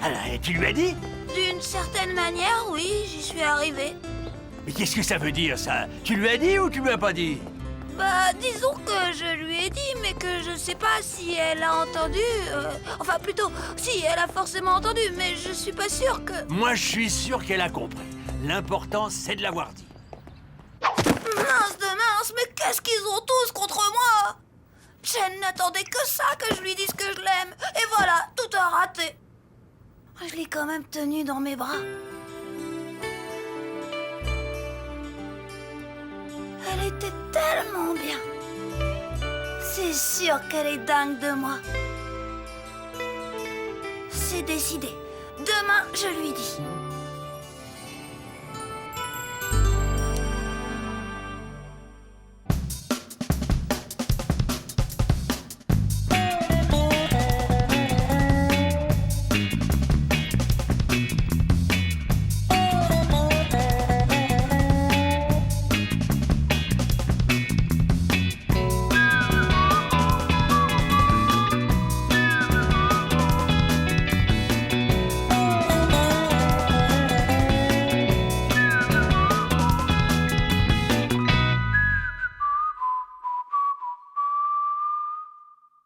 Alors, et tu lui as dit? D'une certaine manière, oui, j'y suis arrivée. Mais qu'est-ce que ça veut dire, ça? Tu lui as dit ou tu lui as pas dit? Bah, disons que je lui ai dit, mais que je sais pas si elle a entendu. Enfin, plutôt, si, elle a forcément entendu, mais je suis pas sûre que... Moi, je suis sûr qu'elle a compris. L'important, c'est de l'avoir dit. Mince de mince, mais qu'est-ce qu'ils ont tous contre moi? Chen n'attendait que ça, que je lui dise que je l'aime. Et voilà, tout a raté. Je l'ai quand même tenue dans mes bras. Elle était tellement bien. C'est sûr qu'elle est dingue de moi. C'est décidé. Demain, je lui dis.